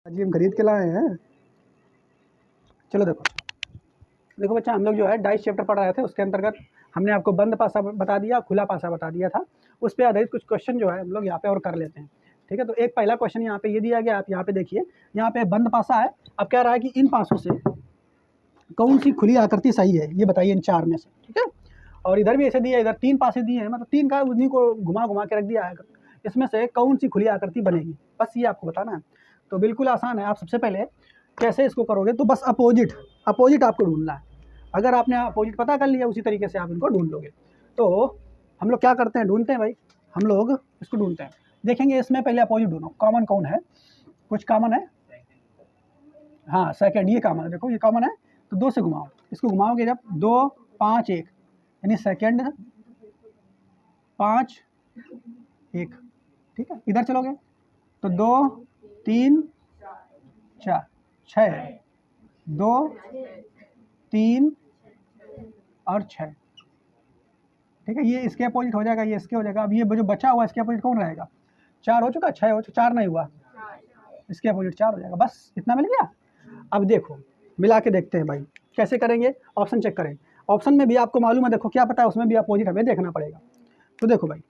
जी हम खरीद के लाए हैं। चलो देखो देखो बच्चा, हम लोग जो है डाइस चैप्टर पढ़ रहे थे, उसके अंतर्गत हमने आपको बंद पासा बता दिया, खुला पासा बता दिया था। उस पर आधारित कुछ क्वेश्चन जो है हम लोग यहाँ पे और कर लेते हैं। ठीक है, तो एक पहला क्वेश्चन यहाँ पे ये दिया गया, आप यहाँ पे देखिए, यहाँ पे बंद पासा है। अब कह रहा है कि इन पासों से कौन सी खुली आकृति सही है, ये बताइए इन चार में से। ठीक है, और इधर भी ऐसे दिया, इधर तीन पासे दिए हैं, मतलब तीन का उन्हीं को घुमा घुमा के रख दिया है। इसमें से कौन सी खुली आकृति बनेगी, बस ये आपको बताना है। तो बिल्कुल आसान है। आप सबसे पहले कैसे इसको करोगे, तो बस अपोजिट आपको ढूंढना है। अगर आपने अपोजिट पता कर लिया, उसी तरीके से आप इनको ढूंढ लोगे। तो हम लोग क्या करते हैं, ढूंढते हैं भाई, हम लोग इसको ढूंढते हैं। देखेंगे इसमें पहले अपोजिट ढूंढो, कॉमन कौन है, कुछ कॉमन है। हाँ सेकंड, ये कॉमन है, देखो ये कॉमन है। तो 2 से घुमाओ, इसको घुमाओगे जब 2 5 1, यानी सेकंड 5 1। ठीक है, इधर चलोगे तो 2 3 4 6, 2 3 और 6। ठीक है, ये इसके अपोजिट हो जाएगा, ये इसके हो जाएगा। अब ये जो बचा हुआ इसके अपोजिट कौन रहेगा, 4 हो चुका, 6 हो चुका, 4 नहीं हुआ, इसके अपोजिट 4 हो जाएगा। बस इतना मिल गया। अब देखो मिला के देखते हैं भाई कैसे करेंगे। ऑप्शन चेक करें, ऑप्शन में भी आपको मालूम है, देखो क्या पता है, उसमें भी अपोजिट हमें देखना पड़ेगा। तो देखो भाई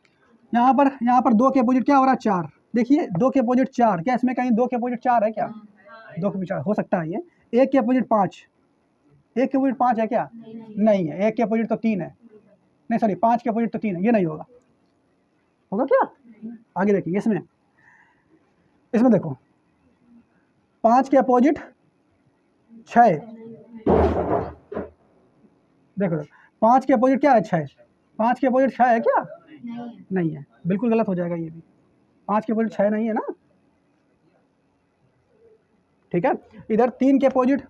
यहाँ पर 2 के अपोजिट क्या हो रहा है, 4। देखिए 2 के अपोजिट 4, क्या इसमें कहीं 2 के अपोजिट 4 है क्या, 2 के अपोजिट 4 हो सकता है। ये 1 के अपोजिट 5, 1 के अपोजिट 5 है क्या, नहीं है। 1 के अपोजिट तो 3 है, नहीं सॉरी 5 के अपोजिट तो 3 है, ये नहीं होगा। होगा क्या, आगे देखिए इसमें देखो 5 के अपोजिट 6, देखो 5 के अपोजिट क्या है, 6। 5 के अपोजिट 6 है क्या, नहीं है, बिल्कुल गलत हो जाएगा ये भी। 5 के अपोजिट 6 नहीं है ना। ठीक है, इधर 3 के अपोजिट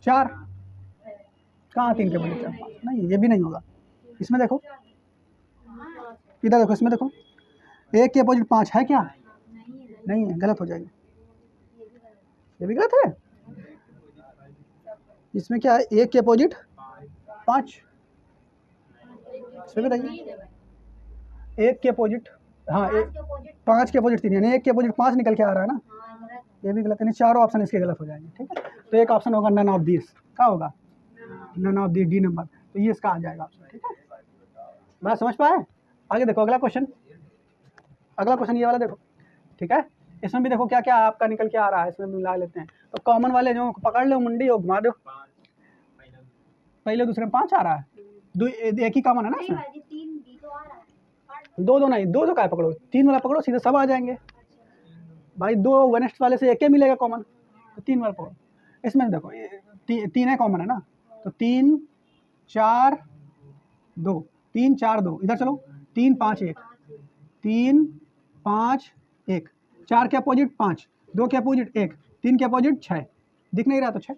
4, कहाँ 3 के अपोजिट 4, नहीं ये भी नहीं होगा। इसमें देखो, इधर देखो, इसमें देखो 1 के अपोजिट 5 है क्या, नहीं है, गलत हो जाएगा, ये भी गलत है। इसमें क्या है, 1 के अपोजिट 5, इसमें बताइए 1 के अपोजिट, हाँ 5 के अपोजिट 3, यानी 1 के अपोजिट 5 निकल के आ रहा है ना, ये भी गलत है। चारों ऑप्शन इसके गलत हो जाएंगे। ठीक है, तो एक ऑप्शन होगा नन ऑफ दिस, क्या होगा, none of this, D number, तो ये इसका आ जाएगा ऑप्शन। ठीक है, बात समझ पाए। आगे देखो अगला क्वेश्चन ये वाला देखो। ठीक है, इसमें भी देखो क्या क्या आपका निकल के आ रहा है, इसमें मिला लेते हैं। तो कॉमन वाले जो पकड़ लो मुंडी और घुमा दो, पहले दूसरे में 5 आ रहा है, एक ही कॉमन है ना इसमें, 2 नहीं, 2 का पकड़ो, 3 वाला पकड़ो, सीधे सब आ जाएंगे भाई। 2 वनिष्ठ वाले से एक ही मिलेगा कॉमन, तो 3 वाला पकड़ो। इसमें देखो 3 है कॉमन है ना, तो 3 4 2, 3 4 2, इधर चलो 3 5 1, 3 5 1, 4 के अपोजिट 5, 2 के अपोजिट 1, 3 के अपोजिट 6, दिख नहीं रहा तो 6।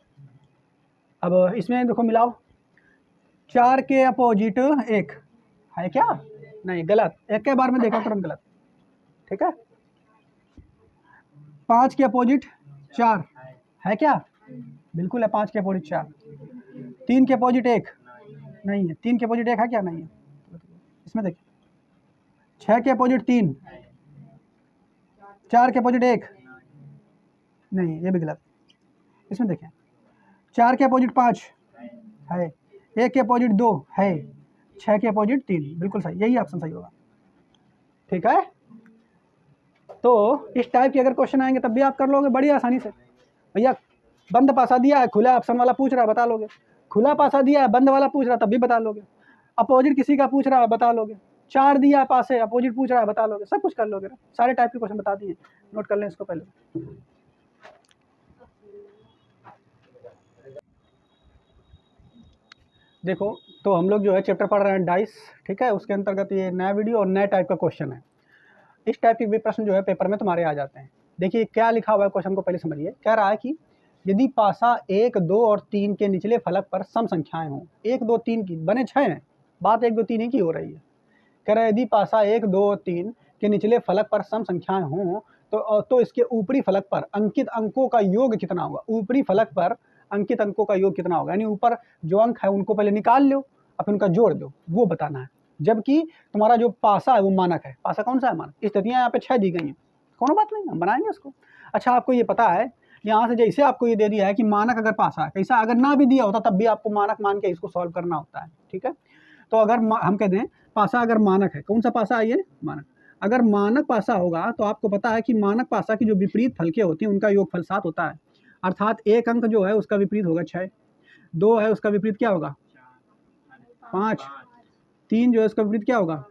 अब इसमें देखो मिलाओ, 4 के अपोजिट 1 है क्या, नहीं, गलत, एक के बार में देखा तुरंत गलत। ठीक है, 5 के अपोजिट 4 है क्या, बिल्कुल है, 5 के अपोजिट 4। 3 के अपोजिट 1 नहीं है, 3 के अपोजिट 1 है क्या, नहीं है। इसमें देखिए 6 के अपोजिट 3, 4 के अपोजिट 1 नहीं, ये भी गलत। इसमें देखिए 4 के अपोजिट 5 है, 1 के अपोजिट 2 है, 6 के अपोजिट 3, बिल्कुल सही, यही ऑप्शन सही होगा। ठीक है, तो इस टाइप के अगर क्वेश्चन आएंगे तब भी आप कर लोगे बड़ी आसानी से। भैया बंद पासा दिया है, खुला ऑप्शन वाला पूछ रहा है, बता लोगे। खुला पासा दिया है, बंद वाला पूछ रहा है, तब भी बता लोगे। अपोजिट किसी का पूछ रहा है, बता लोगे। 4 दिया पास है, अपोजिट पूछ रहा है, बता लोगे। सब कुछ कर लोगे ना, सारे टाइप के क्वेश्चन बता दिए, नोट कर लें इसको पहले। देखो तो हम लोग जो है चैप्टर पढ़ रहे हैं डाइस। ठीक है, उसके अंतर्गत ये नया वीडियो और नया टाइप का क्वेश्चन है। इस टाइप के भी प्रश्न जो है पेपर में तुम्हारे आ जाते हैं। देखिए क्या लिखा हुआ है, क्वेश्चन को पहले समझिए। कह रहा है कि यदि पासा 1 2 और 3 के निचले फलक पर सम संख्याएं हों, 1 2 3 की बने 6 हैं, बात 1 2 3 ही की हो रही है। कह रहा है यदि पासा 1 2 और 3 के निचले फलक पर सम संख्याएं हों तो इसके ऊपरी फलक पर अंकित अंकों का योग कितना होगा। ऊपरी फलक पर अंकित अंकों का योग कितना होगा, यानी ऊपर जो अंक है उनको पहले निकाल लो, अब उनका जोड़ दो, वो बताना है। जबकि तुम्हारा जो पासा है वो मानक है। पासा कौन सा है, मानक। स्थितियाँ यहाँ पे 6 दी गई हैं, कोनो बात नहीं, हम बनाएंगे उसको। अच्छा, आपको ये पता है यहाँ से जैसे आपको ये दे दिया है कि मानक अगर पासा है, कैसा अगर ना भी दिया होता तब भी आपको मानक मान के इसको सॉल्व करना होता है, ठीक है। तो अगर हम कह दें पासा अगर मानक है, कौन सा पासा है ये, मानक। अगर मानक पासा होगा तो आपको पता है कि मानक पासा की जो विपरीत फलकें होती हैं उनका योगफल 7 होता है, अर्थात एक अंक जो है उसका विपरीत होगा 6, 2 है उसका विपरीत क्या होगा 5, 3 जो है उसका विपरीत क्या होगा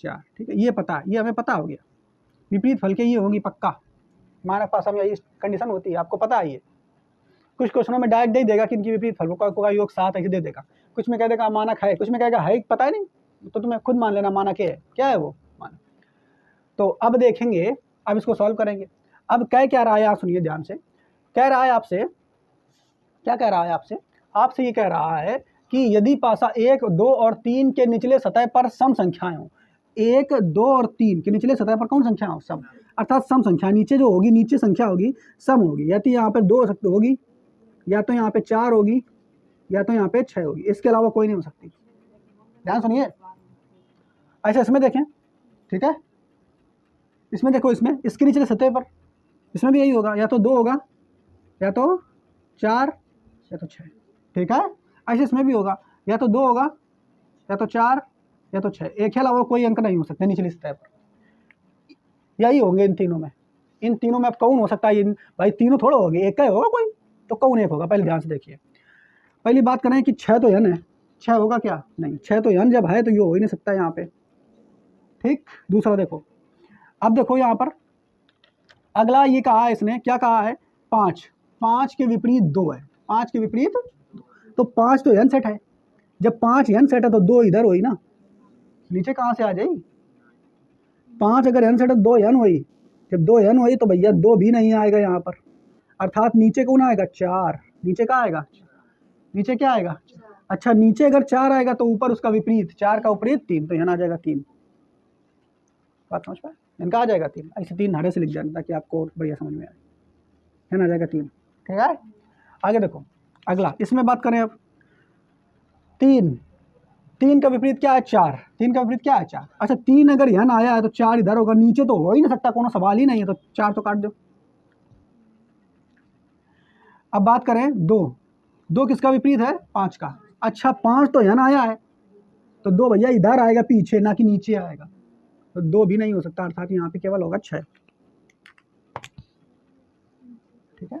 4, ठीक है। ये पता है, ये हमें पता हो गया, विपरीत फलकें ये होंगी पक्का, मानक पासा में यही कंडीशन होती है, आपको पता है ये। कुछ क्वेश्चनों में डायरेक्ट दे देगा कि इनकी विपरीत फलकों का योग 7 ऐसे दे देगा, कुछ में कह देगा मानक है, कुछ में कहेगा है, पता है नहीं तो तुम्हें खुद मान लेना मानक है, क्या है वो मानक। तो अब देखेंगे, अब इसको सॉल्व करेंगे। अब कह क्या रहा है, आप सुनिए ध्यान से, कह रहा है आपसे, क्या कह रहा है आपसे, आपसे ये कह रहा है कि यदि पासा 1, 2 और 3 के निचले सतह पर सम संख्याएं हो, 1, 2 और 3 के निचले सतह पर कौन संख्या हो, सम, अर्थात सम संख्या, नीचे जो होगी, नीचे संख्या होगी सम होगी, या तो यहाँ पे 2 हो सकती होगी, या तो यहाँ पे 4 होगी, या तो यहाँ पे 6 होगी, इसके अलावा कोई नहीं हो सकती। ध्यान सुनिए, ऐसा इसमें देखें, ठीक है, इसमें देखो, इसमें इसके निचले सतह पर इसमें भी यही होगा, या तो 2 होगा, या तो 4, या तो 6, ठीक है। ऐसे इसमें भी होगा, या तो 2 होगा, या तो 4, या तो 6, एक के अलावा कोई अंक नहीं हो सकते निचली सतह पर, यही होंगे इन तीनों में। इन तीनों में अब कौन हो सकता है, भाई तीनों थोड़ा होंगे, एक का होगा कोई, तो कौन एक होगा, पहले ध्यान से देखिए। पहली बात करें कि 6 तो n है, 6 होगा क्या, नहीं, 6 तो n जब है तो ये हो ही नहीं सकता यहाँ पे, ठीक। दूसरा देखो, अब देखो यहाँ पर अगला ये कहा है इसने, क्या कहा है 5, 5 के विपरीत 2 है, 5 के विपरीत, तो 5 तो n सेट है, जब 5 n सेट है तो 2 इधर हुई ना, नीचे कहाँ से आ जाएगी, 5 अगर n सेट है 2 n हुई, जब 2 n हुई तो भैया 2 भी नहीं आएगा यहाँ पर, अर्थात नीचे कौन आएगा 4, नीचे क्या आएगा, नीचे क्या आएगा, अच्छा नीचे अगर 4 आएगा तो ऊपर उसका विपरीत, 4 का विपरीत 3, तो यहाँ आ जाएगा 3, बात समझ पाए, इनका आ जाएगा 3, ऐसे 3 नारे से लिख जाना ताकि आपको बढ़िया समझ में आए, है ना, आ जाएगा 3, ठीक है। आगे देखो अगला, इसमें बात करें अब 3 का विपरीत क्या है 4, 3 का विपरीत क्या है 4, अच्छा 3 अगर यहाँ आया है तो 4 इधर होगा, नीचे तो हो ही नहीं सकता, कोनो सवाल ही नहीं है, तो 4 तो काट दो। अब बात करें 2 किसका विपरीत है 5 का, अच्छा 5 तो यहाँ आया है, तो 2 भैया इधर आएगा पीछे, ना कि नीचे आएगा, तो 2 भी नहीं हो सकता, अर्थात यहाँ पे केवल होगा 6, ठीक है।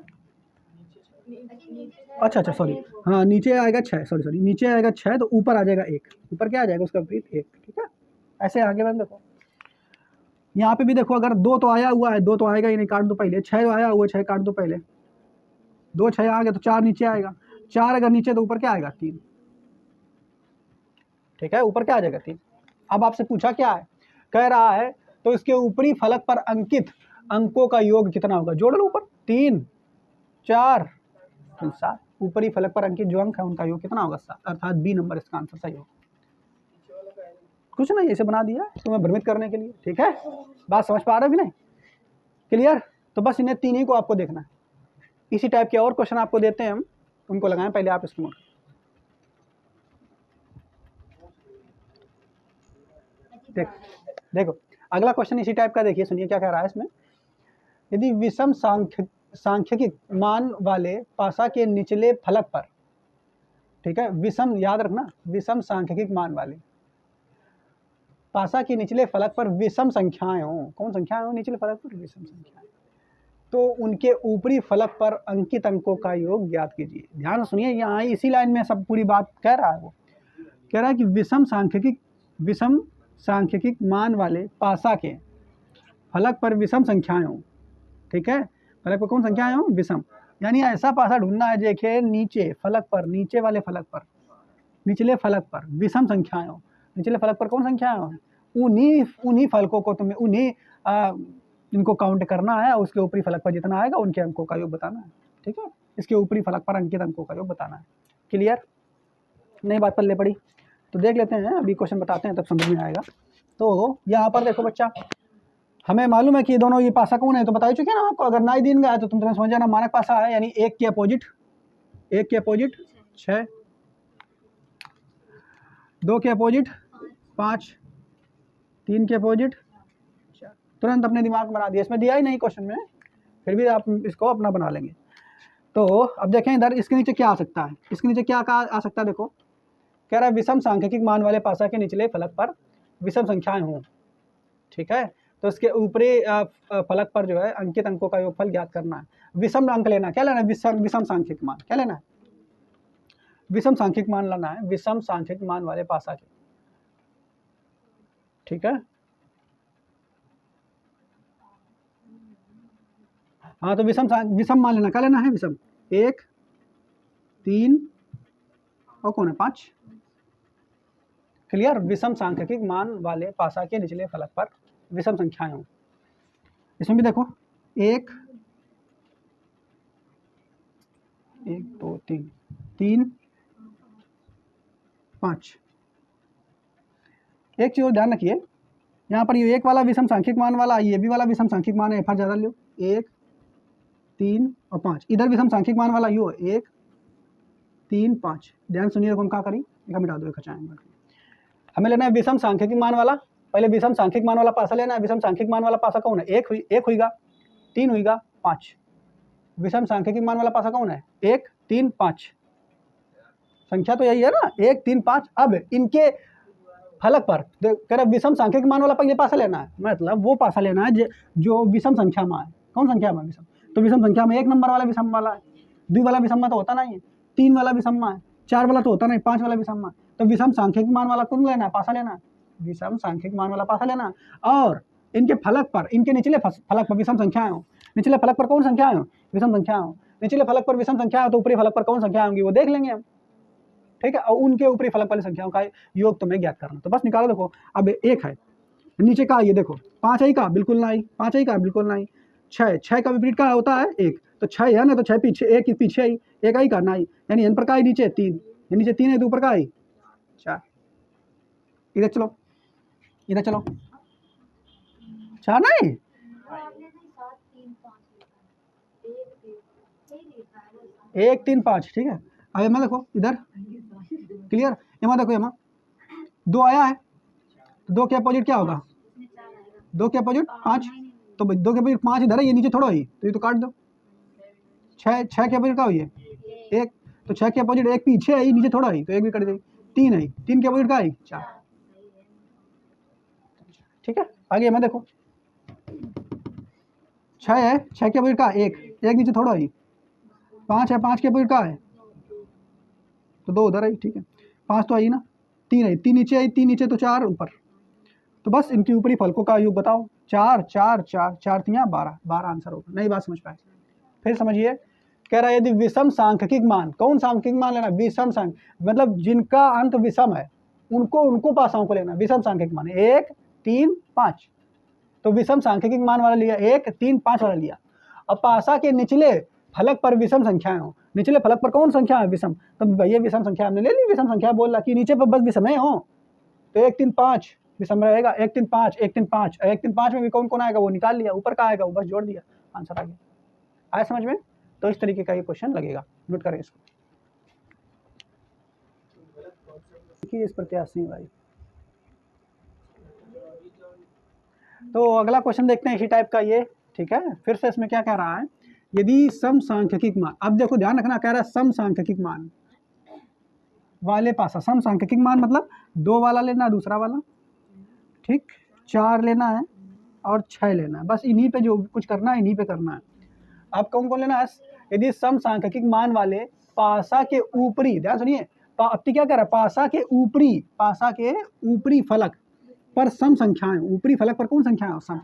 अच्छा सॉरी, हाँ नीचे आएगा 6, सॉरी नीचे आएगा 6, तो ऊपर आ जाएगा 1, ऊपर क्या आ जाएगा उसका विपरीत 1, ठीक है। ऐसे आगे बढ़ देखो, यहाँ पे भी देखो, अगर 2 तो आया हुआ है, 2 तो आएगा ही नहीं, काट दो पहले, 6 आया हुआ है, 6 काट दो पहले, 2 6 आ गया तो 4 नीचे आएगा, 4 अगर नीचे तो ऊपर क्या आएगा 3, ठीक है, ऊपर क्या आ जाएगा 3। अब आपसे पूछा क्या है, कह रहा है तो इसके ऊपरी फलक पर अंकित अंकों का योग कितना होगा, जोड़ लो ऊपर, 3 4 7, ऊपरी फलक पर अंकित जो अंक है उनका योग कितना होगा 7, अर्थात बी नंबर इसका आंसर सही होगा। कुछ नहीं, ऐसे बना दिया तुम्हें भ्रमित करने के लिए, ठीक है, बात समझ पा रहे हो कि नहीं, क्लियर। तो बस इन्हें 3 ही को आपको देखना है, इसी टाइप के और क्वेश्चन आपको देते हैं हम, उनको लगाएं पहले आप इसको। देखो अगला क्वेश्चन इसी टाइप का, देखिए सुनिए क्या कह रहा है इसमें, यदि विषम सांख्यिक मान वाले पासा के निचले फलक पर, ठीक है, विषम याद रखना, विषम सांख्यिक मान वाले पासा के निचले फलक पर विषम संख्याएं हो, कौन संख्याएं हो निचले फलक पर, विषम संख्याएं, तो उनके ऊपरी फलक पर अंकित अंकों का योग ज्ञात कीजिए। ध्यान सुनिए, यहाँ इसी लाइन में सब पूरी बात कह रहा है, वो कह रहा है कि विषम सांख्यिक मान वाले पासा के फलक पर विषम संख्याएं हो, ठीक है, फलक पर कौन संख्याएं हो, विषम, यानी ऐसा पासा ढूंढना है देखिए नीचे फलक पर, नीचे वाले फलक पर, निचले फलक पर विषम संख्याएं हो, निचले फलक पर कौन संख्याएं हो, उन्हीं फलकों को तुम्हें उन्हीं इनको काउंट करना है, उसके ऊपरी फलक पर जितना आएगा उनके अंकों का योग बताना है, ठीक है, इसके ऊपरी फलक पर अंकित अंकों का योग बताना है। क्लियर, नई बात पल्ले पड़ी, तो देख लेते हैं, अभी क्वेश्चन बताते हैं तब समझ में आएगा। तो यहाँ पर देखो बच्चा, हमें मालूम है कि ये दोनों, ये पासा कौन है तो बता ही चुके ना आपको, अगर नाई दिन गया तो तुम्हें समझ जाना मानक पासा है, यानी 1 के अपोजिट 6, 2 के अपोजिट 5, 3 के अपोजिट 4, तुरंत अपने दिमाग में बना दिया, इसमें दिया ही नहीं क्वेश्चन में, फिर भी आप इसको अपना बना लेंगे। तो अब देखें इधर इसके नीचे क्या आ सकता है, इसके नीचे क्या आ सकता है, देखो कह रहा है विषम सांख्यिक मान वाले पासा के निचले फलक पर विषम संख्याएं हों, ठीक है। तो इसके ऊपरी फलक पर जो है अंकित अंकों का योगफल ज्ञात करना है, विषम अंक लेना, क्या लेना है, विषम सांख्यिक मान, क्या लेना है, विषम सांख्यिक मान लेना है, विषम सांख्यिक मान वाले पासा के, ठीक है। हाँ तो विषम मान लेना, क्या लेना है, विषम 1 3 और कौन है 5, क्लियर। विषम सांख्यिक मान वाले पासा के निचले फलक पर विषम संख्याएं हों, इसमें भी देखो 1 2 3 5। एक चीज और ध्यान रखिए, यहाँ पर ये एक वाला विषम सांख्यिक मान वाला, ये भी वाला विषम सांख्यिक मान है, एफ ज्यादा लो, 1 3 और 5, इधर विषम सांख्यिक मान वाला यो 1 3 5। ध्यान सुनिए, कौन क्या करी, एक मिटा दो, हमें लेना है विषम सांख्यिक मान वाला, पहले विषम सांख्यिक मान वाला पासा लेना है। विषम सांख्यिक मान वाला पासा कौन है, एक हुईगा, 3 हुईगा, 5। विषम सांख्यिक मान वाला पासा कौन है, 1 3 5, संख्या तो यही है ना, 1 3 5। अब इनके फलक पर कह रहा विषम सांख्यिक मान वाला ये पासा लेना है, मतलब वो पासा लेना है जो विषम संख्या में है। कौन संख्या में, विषम। तो विषम संख्या में 1 नंबर वाला विषम वाला है, 2 वाला विषम में तो होता नहीं है, 3 वाला विषम में है, 4 वाला तो होता नहीं, 5 वाला विषम में। तो विषम सांख्यिक मान वाला कौन लेना है, पासा लेना है, विषम सांख्यिक मान वाला पासा लेना। और इनके फलक पर, इनके निचले फलक पर विषम संख्याएं हो, निचले फलक पर कौन संख्याएं हो, विषम संख्या हो, निचले फलक पर विषम संख्या हो, तो ऊपरी फलक पर कौन संख्या होंगी वो देख लेंगे हम, ठीक है। और उनके ऊपरी फलक वाली संख्याओं का योग तुम्हें ज्ञात करना, तो बस निकालो। देखो अब 1 है, नीचे का ये देखो 5 आई का बिल्कुल नहीं, 5 आई का बिल्कुल नहीं, 6 का विपरीत का होता है 1, तो 6 है ना, तो 6 पीछे, 1 पीछे आई, 1 आई का नहीं, यानी इन पर का नीचे 3, नीचे 3 है तो ऊपर का आई 4। इधर चलो, इधर चलो, 4 नहीं, 1 3 5, ठीक है। अब एमा देखो इधर, क्लियर, एमा देखो, एमा 2 आया है, तो 2 के अपोजिट क्या होगा, 2 के अपोजिट 5, तो 2 के अपोजिट 5 इधर है, ये नीचे थोड़ा ही, तो ये तो काट दो। 6 के अपोजिट क्या हुई है 1, तो 6 के अपोजिट 1 पीछे आई, नीचे थोड़ा ही, तो 1 भी कट गई। 3 आई, 3 के अपोजिट क्या आई 4, ठीक है। आगे मैं देखो 6 है, 6 के अपोजिट का 1 नीचे थोड़ा ही, 5 है, 5 के अपोजिट का है, तो 2 उधर आई, ठीक है। 5 तो आई ना, 3 आई, 3 नीचे आई, 3 नीचे तो 4 ऊपर, तो बस इनके ऊपरी फलकों का योग बताओ, 4 4 4 4 3 12 आंसर होगा। नई बात समझ पाए, फिर समझिए, कह रहा है यदि विषम सांख्यिक मान, कौन सांख्यिक मान लेना, विषम सांख, मतलब जिनका अंक विषम है उनको पासाओं को लेना, विषम सांख्यिक मान 1 3 5, तो विषम सांख्यिक मान वाला लिया, 1 3 5 वाला लिया। अब पासा के निचले फलक पर विषम संख्याएं हो, निचले फलक पर कौन संख्या है, विषम, तो भैया विषम संख्या हमने ले ली, विषम संख्या बोल रहा कि नीचे पर बस विषम है हो, तो 1 3 5 विषम रहेगा, 1 3 5 1 3 5, 1 3 5 में भी कौन कौन आएगा वो निकाल लिया, ऊपर का आएगा वो बस जोड़ दिया, आंसर आ गया। आया समझ में, तो इस तरीके का ये क्वेश्चन लगेगा, नोट करें इसको, इस प्रत्याशी भाई। तो अगला क्वेश्चन देखते हैं इसी टाइप का ये, ठीक है। फिर से इसमें क्या कह रहा है, यदि सम सांख्यिक मान, अब देखो ध्यान रखना, कह रहा है सम सांख्यिक मान वाले पासा, सम सांख्यिक मान मतलब 2 वाला लेना, दूसरा वाला, ठीक, 4 लेना है और 6 लेना है, बस इन्हीं पे जो कुछ करना है इन्हीं पे करना है। अब कौन कौन लेना है, यदि सम सांख्यिक मान वाले पासा के ऊपरी, ध्यान सुनिए, अब क्या कह रहा है, पासा के ऊपरी फलक पर सम संख्याएं, ऊपरी फलक पर कौन संख्या है, सम,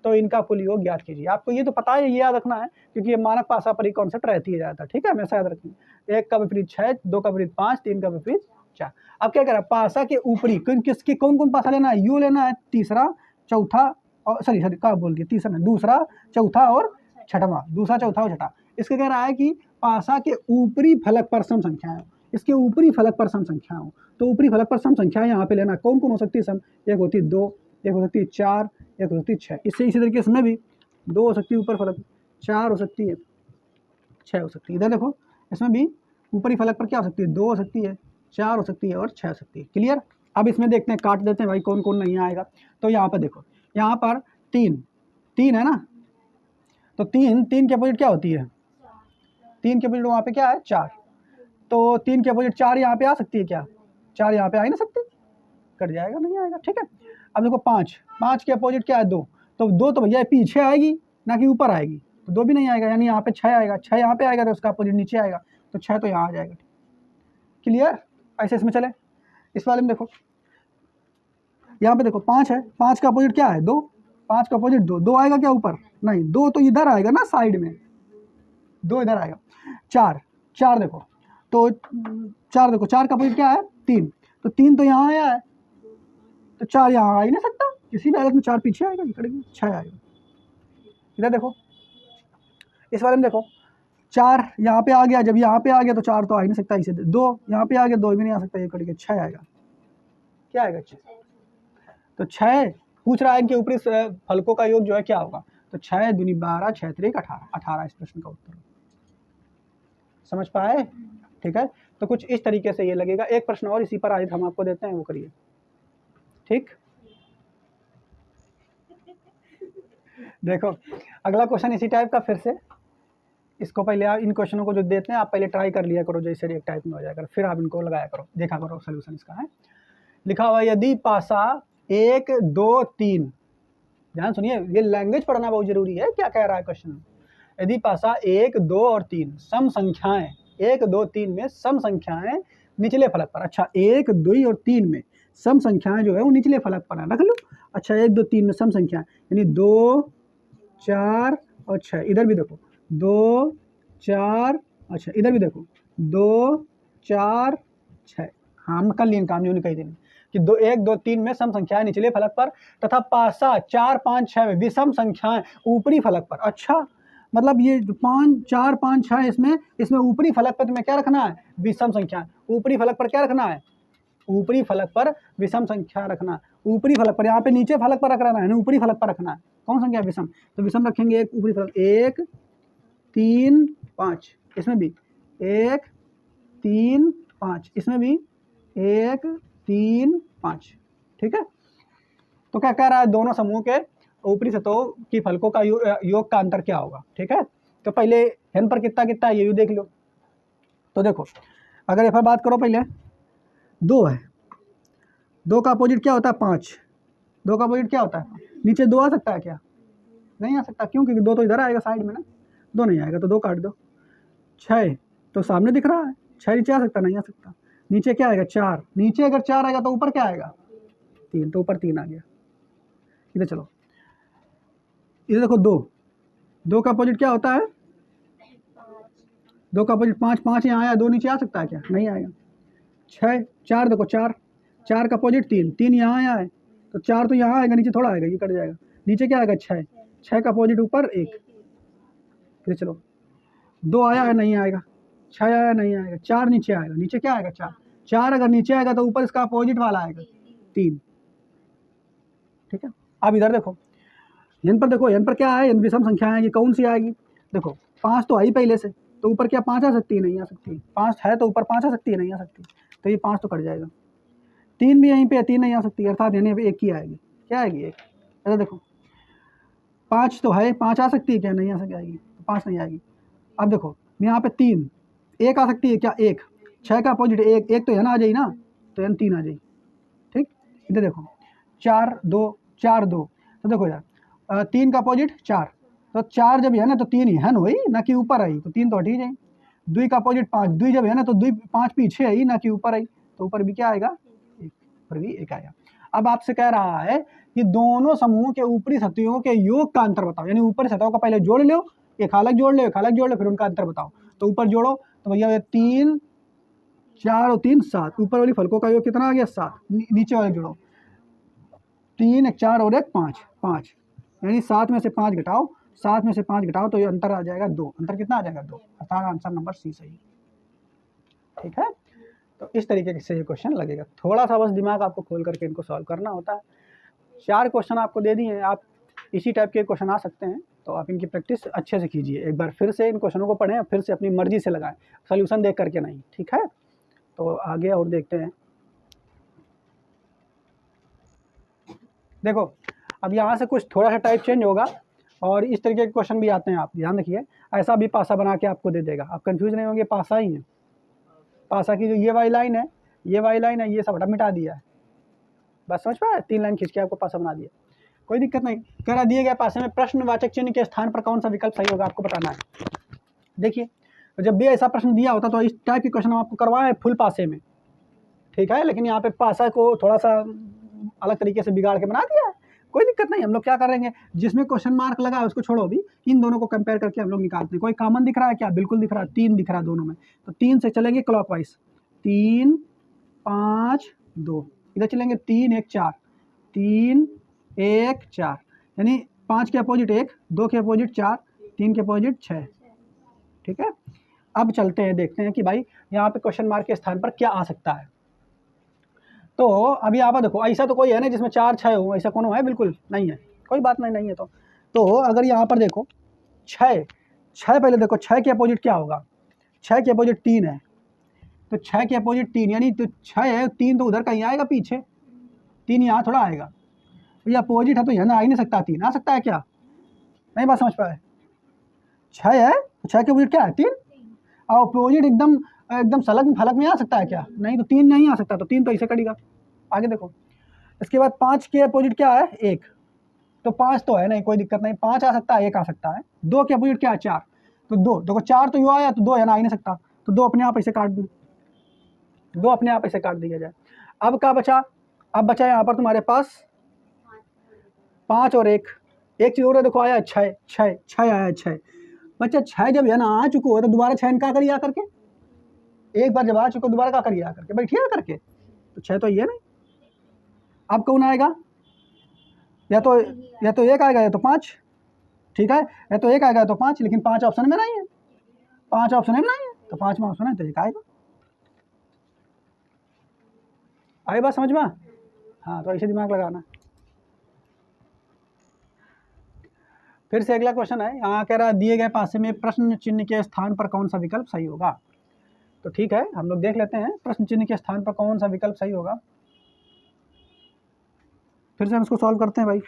तो इनका कुल योग ज्ञात कीजिए। आपको ये तो पता है, ये याद रखना है, क्योंकि ये मानक पासा पर ही कॉन्सेप्ट रहती है ज़्यादातर, ठीक है, हमेशा याद रखिए। 1 का विपरीत 6, 2 का विपरीत 5, 3 का विपरीत 4। अब क्या कह रहा है, पासा के ऊपरी किसके कौन कौन पासा लेना है, यू लेना है, तीसरा चौथा और सॉरी क्या बोल दिया, तीसरा नहीं, दूसरा चौथा और छठवां, दूसरा चौथा और छठा। इसके कह रहा है कि पासा के ऊपरी फलक पर सम संख्याएं, इसके ऊपरी फलक पर सम संख्या हो, तो ऊपरी फलक पर सम संख्या यहाँ पे लेना, कौन कौन हो सकती है सम, 1 होती है 2, 1 हो सकती है 4, 1 हो सकती है 6, इससे इसी तरीके से इसमें भी 2 हो सकती है ऊपर फलक, 4 हो सकती है, 6 हो सकती है। इधर देखो इसमें भी ऊपरी फलक पर क्या हो सकती है, 2 हो सकती है, 4 हो सकती है और 6 हो सकती है, क्लियर। अब इसमें देखते हैं, काट देते हैं भाई कौन कौन नहीं आएगा। तो यहाँ पर देखो, यहाँ पर तीन, तीन है ना, तो तीन, तीन के अपोजिट क्या होती है, तीन के अपोजिट वहाँ पे क्या है, चार, तो तीन के अपोजिट चार यहाँ पे आ सकती है क्या, चार यहाँ पे आ ही नहीं सकती, कट जाएगा, नहीं आएगा। ठीक है, अब देखो पाँच, पाँच के अपोजिट क्या है, दो, तो दो तो भैया पीछे आएगी ना कि ऊपर आएगी, तो दो भी नहीं आएगा, यानी यहाँ पे छः आएगा, छः यहाँ पे आएगा तो उसका अपोजिट नीचे आएगा, तो छः तो यहाँ आ जाएगा। क्लियर, ऐसे इसमें चले। इस वाले में देखो, यहाँ पे देखो पाँच है, पाँच का अपोजिट क्या है, दो, पाँच का अपोजिट दो, दो आएगा क्या ऊपर, नहीं, दो तो इधर आएगा ना साइड में, दो इधर आएगा। चार, चार देखो, तो चार देखो, चार का अपोजिट क्या है, तीन, तो तीन तो यहाँ आया है, तो चार यहाँ आ ही नहीं सकता, किसी भी हालत में चार पीछे आएगा, निकलेगी, छः आएगा। इधर देखो, इस वाले में देखो, चार यहाँ पे आ गया, जब यहाँ पे आ गया तो चार तो आ ही नहीं सकता, इसे दो यहाँ पे आ गया, दो भी नहीं आ सकता, ये कट छः आएगा, क्या आएगा, छः। तो छः पूछ रहा है कि ऊपरी फलकों का योग जो है क्या होगा, तो छः दूनी 12, छः त्रिक 18, 18 इस प्रश्न का उत्तर। समझ पाए, ठीक है, तो कुछ इस तरीके से ये लगेगा। एक प्रश्न और इसी पर आधारित हम आपको देते हैं, वो करिए। ठीक, देखो अगला क्वेश्चन इसी टाइप का, फिर से इसको पहले आप इन क्वेश्चनों को जो देते हैं आप पहले ट्राई कर लिया करो, जैसे एक टाइप में हो जाएगा, फिर आप इनको लगाया करो, देखा करो सोल्यूशन इसका है। लिखा हुआ यदि पासा 1 2 3, ध्यान सुनिए, ये लैंग्वेज पढ़ना बहुत जरूरी है, क्या कह रहा है क्वेश्चन। यदि पासा 1 2 और 3 सम संख्याएं, 1 2 3 में सम संख्याएं निचले फलक पर, अच्छा 1 2 और 3 में सम संख्याएं जो है वो निचले फलक पर है, रख लो। अच्छा 1 2 3 में सम संख्याएं, यानी 2 4 और 6, इधर भी देखो 2 4, अच्छा इधर भी देखो 2 4 6, हाँ हम कर लिए काम जो कही देनी कि 2 1 2 3 में सम संख्याएं निचले फलक पर तथा पासा 4 5 6 में विषम संख्याएं ऊपरी फलक पर। अच्छा मतलब ये 5 4 5 6 इसमें ऊपरी फलक पर तुम्हें क्या रखना है, विषम संख्या। ऊपरी फलक पर क्या रखना है, ऊपरी फलक पर विषम संख्या रखना, ऊपरी फलक पर, यहाँ पे नीचे फलक पर रखना है ना, ऊपरी फलक पर रखना है। कौन संख्या विषम, तो विषम रखेंगे एक ऊपरी फलक, 1 3 5, इसमें भी 1 3 5, इसमें भी 1 3 5। ठीक है, तो क्या कह रहा है, दोनों समूह के ऊपरी सतहों की फलकों का योग का अंतर क्या होगा। ठीक है, तो पहले n पर कितना कितना है ये भी देख लो। तो देखो अगर यहाँ पर बात करो, पहले 2 है, 2 का अपोजिट क्या होता है, 5, 2 का अपोजिट क्या होता है, नीचे 2 आ सकता है क्या, नहीं आ सकता, क्यों, क्योंकि 2 तो इधर आएगा साइड में ना, 2 नहीं आएगा तो 2 काट दो। 6 तो सामने दिख रहा है, 6 नीचे आ सकता, नहीं आ सकता। नीचे क्या आएगा, 4, नीचे अगर 4 आएगा तो ऊपर क्या आएगा, 3, तो ऊपर 3 आ गया। इधर चलो, इधर देखो 2, 2 का अपोजिट क्या होता है, 2 का अपोजिट 5, 5 यहाँ आया, 2 नीचे आ सकता है क्या, नहीं आएगा। 6 4 देखो 4, 4 का अपोजिट 3, 3 यहाँ आया है तो 4 तो यहाँ आएगा, नीचे थोड़ा आएगा, ये कट जाएगा। नीचे क्या आएगा, 6, 6 का अपोजिट ऊपर 1, फिर चलो 2 आया है, नहीं आएगा, 6 आया नहीं आएगा, 4 नीचे आएगा, नीचे क्या आएगा, 4, 4 अगर नीचे आएगा तो ऊपर इसका अपोजिट वाला आएगा 3। ठीक है, अब इधर देखो n पर, देखो n पर क्या है, n विषम संख्या है, ये कौन सी आएगी, देखो 5 तो आई पहले से, तो ऊपर क्या 5 आ सकती है, नहीं आ सकती, 5 है तो ऊपर 5 आ सकती है, नहीं आ सकती, तो ये 5 तो कट जाएगा। 3 भी यहीं पे है, 3 नहीं आ सकती, अर्थात यानी अभी 1 ही आएगी, क्या आएगी, 1। ऐसा देखो 5 तो है, 5 आ सकती है क्या, नहीं आ सकती, आएगी, 5 नहीं आएगी। अब देखो यहाँ पे 3, 1 आ सकती है क्या, 1, 6 का अपोजिट 1, 1 तो n आ जाए ना, तो n 3 आ जाए। ठीक, इधर देखो 4 2 4 2, तो देखो यार 3 का अपोजिट 4, तो 4 जब है ना तो 3 ही है ना, वही ना कि ऊपर आई, तो 3 तो हट ही जाए। 2 का अपोजिट 5, 2 जब है ना तो 2 5 पीछे आई ना कि ऊपर आई, तो ऊपर भी क्या आएगा, ऊपर भी 1 आएगा। अब आपसे कह रहा है कि दोनों समूह के ऊपरी सतहों के योग का अंतर बताओ, यानी ऊपरी सतहों का पहले जोड़ लो, एक हालक जोड़ लो, एक हालक जोड़ लो, फिर उनका अंतर बताओ। तो ऊपर जोड़ो तो भैया 3 4 और 3 7, ऊपर वाली फलकों का योग कितना आ गया, 7, नीचे वाले जोड़ो 3 1 4 और 1 5 5, यानी 7 में से 5 घटाओ, 7 में से 5 घटाओ तो ये अंतर आ जाएगा 2, अंतर कितना आ जाएगा 2, अर्थात आंसर नंबर सी सही। ठीक है, तो इस तरीके से ये क्वेश्चन लगेगा, थोड़ा सा बस दिमाग आपको खोल करके इनको सॉल्व करना होता है। 4 क्वेश्चन आपको दे दिए हैं, आप इसी टाइप के क्वेश्चन आ सकते हैं, तो आप इनकी प्रैक्टिस अच्छे से कीजिए, एक बार फिर से इन क्वेश्चनों को पढ़ें, फिर से अपनी मर्जी से लगाएं, सोल्यूशन देख करके नहीं। ठीक है, तो आगे और देखते हैं। देखो अब यहाँ से कुछ थोड़ा सा टाइप चेंज होगा और इस तरीके के क्वेश्चन भी आते हैं, आप ध्यान रखिए। ऐसा भी पासा बना के आपको दे देगा, आप कंफ्यूज नहीं होंगे, पासा ही है। पासा की जो ये वाली लाइन है, ये वाली लाइन है, ये सब हटा मिटा दिया है, बस समझ पाए, 3 लाइन खींच के आपको पासा बना दिया, कोई दिक्कत नहीं। कह रहा दिए गए पासे में प्रश्नवाचक चिन्ह के स्थान पर कौन सा विकल्प सही होगा, आपको बताना है। देखिए, तो जब भी ऐसा प्रश्न दिया होता तो इस टाइप के क्वेश्चन हम आपको करवाए फुल पासे में, ठीक है, लेकिन यहाँ पे पासा को थोड़ा सा अलग तरीके से बिगाड़ के बना दिया है, कोई दिक्कत नहीं। हम लोग क्या करेंगे, जिसमें क्वेश्चन मार्क लगा है उसको छोड़ो, अभी इन दोनों को कंपेयर करके हम लोग निकालते हैं। कोई कॉमन दिख रहा है क्या, बिल्कुल दिख रहा है, 3 दिख रहा है दोनों में, तो 3 से चलेंगे क्लॉकवाइज, 3 5 2, इधर चलेंगे 3 1 4, 3 1 4, यानी 5 के अपोजिट 1, 2 के अपोजिट 4, 3 के अपोजिट 6, ठीक है। अब चलते हैं, देखते हैं कि भाई यहाँ पे क्वेश्चन मार्क के स्थान पर क्या आ सकता है। तो अभी यहाँ पर देखो, ऐसा तो कोई है नहीं जिसमें 4 6 हो, ऐसा कौन है, बिल्कुल नहीं है, कोई बात नहीं है। तो अगर यहाँ पर देखो 6 पहले देखो 6 के अपोजिट क्या होगा, 6 के अपोजिट 3 है, तो 6 के अपोजिट 3, यानी तो 6 है, 3 तो उधर कहीं आएगा पीछे, 3 यहाँ थोड़ा आएगा, तो ये अपोजिट है तो यहाँ आ ही नहीं सकता, 3 आ सकता है क्या, नहीं बात समझ पाए। 6 है तो 6 के अपोजिट क्या है, 3, और अपोजिट एकदम सलग फलक में आ सकता है क्या, नहीं, तो 3 नहीं आ सकता, तो 3 तो ऐसे कटेगा। आगे देखो, इसके बाद 5 के अपोजिट क्या है, 1, तो 5 तो है नहीं, कोई दिक्कत नहीं, 5 आ सकता है, 1 आ सकता है। 2 के अपोजिट क्या है, 4, तो 2, देखो 4 तो यू आया, तो 2 है ना, आ ही नहीं सकता, तो 2 अपने आप ऐसे काट दूँ, 2 अपने आप ऐसे काट दिया जाए। अब क्या बचा, अब बचा यहाँ पर तुम्हारे पास 5 और 1 चीज़ और है, देखो आया 6 आया 6, बच्चा 6 जब है ना आ चुको है तो दोबारा 6 क्या करिए करके, एक बार जब आ चुको दोबारा क्या करिए करके, बैठिए करके, तो 6 तो ये नहीं। अब कौन आएगा, या तो 1 आएगा या तो 5, ठीक है, या तो 1 आएगा या तो 5, लेकिन 5 ऑप्शन में नहीं है, 5 ऑप्शन में नहीं है, तो 5 में ऑप्शन है तो 1 आएगा। आई बात समझ में, हाँ, तो ऐसे दिमाग लगाना। फिर से अगला क्वेश्चन है, यहाँ कह रहा है दिए गए पासे में प्रश्न चिन्ह के स्थान पर कौन सा विकल्प सही होगा। तो ठीक है, हम लोग देख लेते हैं प्रश्न चिन्ह के स्थान पर कौन सा विकल्प सही होगा। फिर से हम इसको सॉल्व करते हैं भाई।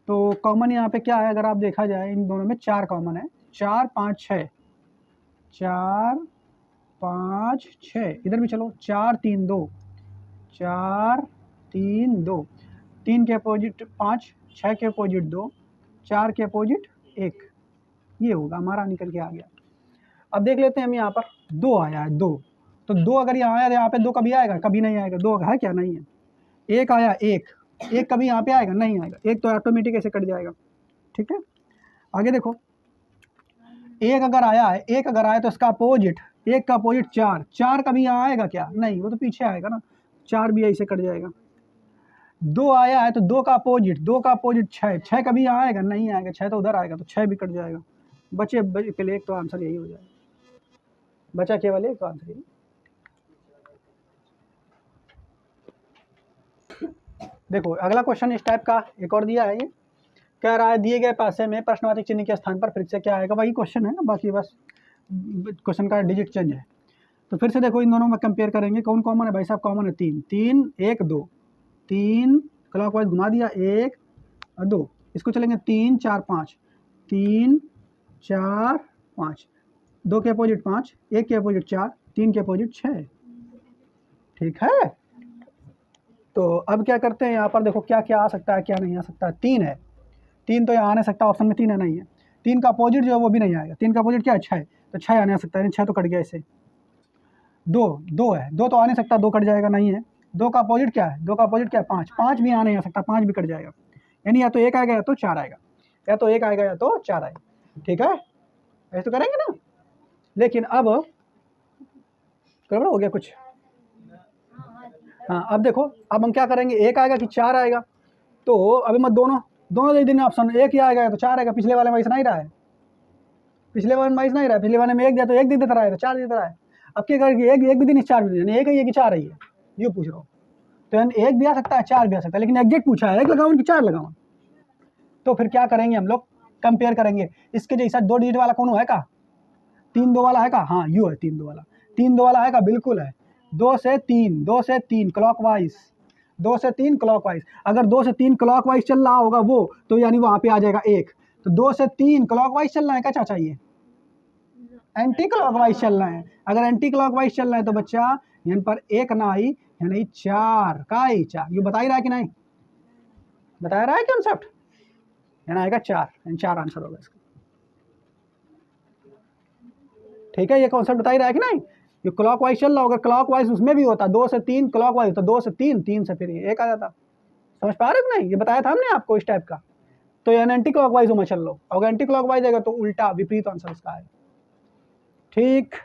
तो कॉमन यहाँ पे क्या है, अगर आप देखा जाए इन दोनों में 4 कॉमन है, 4 5 6, 4 5 6, इधर भी चलो 4 3 2, 4 3 2, 3 के अपोजिट 5, 6 के अपोजिट 2, 4 के अपोजिट 1, ये होगा हमारा, निकल के आ गया। अब देख लेते हैं हम, यहाँ पर 2 आया है, 2, तो 2 अगर यहाँ आया तो यहाँ पे 2 कभी आएगा, कभी नहीं आएगा, 2 है क्या, नहीं है। 1 आया, 1 कभी यहाँ पे आएगा, नहीं आएगा, 1 तो ऑटोमेटिक ऐसे कट जाएगा, ठीक है। आगे देखो, 1 अगर आया है, 1 अगर आया तो इसका अपोजिट, 1 का अपोजिट 4 कभी यहाँ आएगा क्या, नहीं, वो तो पीछे आएगा ना, 4 भी ऐसे कट जाएगा। 2 आया है तो 2 का अपोजिट 6 कभी यहाँ आएगा, नहीं आएगा, 6 तो उधर आएगा, तो 6 भी कट जाएगा। बचे केवल 1, तो आंसर यही हो जाएगा, बचा केवल 1, तो आंसर यही। देखो अगला क्वेश्चन इस टाइप का एक और दिया है, ये कह रहा है दिए गए पासे में प्रश्नवाचक चिन्ह के स्थान पर फिर से क्या आएगा, वही क्वेश्चन है, बाकी बस क्वेश्चन का डिजिट चेंज है। तो फिर से देखो इन दोनों में कंपेयर करेंगे, कौन कॉमन है भाई साहब, कॉमन है 3 1 2, 3 क्लॉकवाइज घुमा दिया, 1 और 2, इसको चलेंगे 3 4 5, 3 4 5, 2 के अपोजिट 5, 1 के अपोजिट 4, 3 के अपोजिट 6, ठीक है। तो अब क्या करते हैं, यहाँ पर देखो क्या क्या आ सकता है, क्या नहीं आ सकता है। 3 है, 3 तो यहाँ आ नहीं सकता, ऑप्शन में 3 है, नहीं है। 3 का अपोजिट जो है वो भी नहीं आएगा, 3 का अपोजिट क्या है, 6, तो 6 आने आ सकता है, 6 तो कट गया इससे। 2 है, 2 तो आ नहीं सकता, 2 कट जाएगा, नहीं है। 2 का अपोजिट क्या है, 2 का अपोजिट क्या है, 5 भी आ नहीं आ सकता, 5 भी कट जाएगा, यानी या तो 1 आएगा या तो 4 आएगा, या तो 1 आएगा या तो 4 आएगा, ठीक है, ऐसे तो करेंगे ना। लेकिन अब गड़बड़ हो गया कुछ, हाँ, अब देखो, अब हम क्या करेंगे, 1 आएगा कि 4 आएगा, तो अभी मत दोनों दे देना ऑप्शन, 1 ही आएगा तो 4 आएगा, पिछले वाले में ऐसा नहीं रहा है, पिछले वाले में ऐसा नहीं रहा है, पिछले वाले में 1 दिया तो 1 दे देता रहा है, तो 4 देता रहा है। अब क्या करेंगे, 1 भी दिन 4 भी दिन, 1 है कि 4 है, ये पूछ रहा हूँ, तो यानी 1 भी आ सकता है, 4 भी आ सकता है, लेकिन एग्जैक्ट पूछा है 1 लगाऊँ कि 4 लगाऊँ। तो फिर क्या करेंगे हम लोग, कंपेयर करेंगे, इसके जैसा 2 डिजिट वाला कौन है का, 3 2 वाला है का, हाँ यू है 3 2 वाला, 3 2 वाला है का, बिल्कुल है। 2 से 3 क्लॉकवाइज, 2 से 3 क्लॉकवाइज। अगर 2 से 3 क्लॉकवाइज चल रहा होगा वो, तो यानी वहाँ पे आ जाएगा 1। तो 2 से 3 क्लॉकवाइज चल रहा है, क्या चाहिए? एंटी क्लॉकवाइज चल रहा है। अगर एंटी क्लॉकवाइज चल रहा है तो बच्चा यहाँ पर 1 ना आई, यानी 4 का आई 4। ये बता ही रहा है कि नहीं? बता रहा है कॉन्सेप्ट? यानी आएगा 4, यानी 4 आंसर होगा इसका। ठीक है, ये कॉन्सेप्ट बता ही रहा है कि नहीं? ये क्लॉकवाइज चल रहा होगा, क्लॉकवाइज उसमें भी होता, 2 से 3 क्लॉकवाइज, तो 2 से 3, 3 से फिर 1 आ जाता। समझ पा रहे हो कि नहीं? ये बताया था हमने आपको इस टाइप का। तो यानी एंटी क्लॉकवाइज में चल लो, अगर एंटी क्लॉकवाइज आएगा तो उल्टा विपरीत आंसर इसका है। ठीक,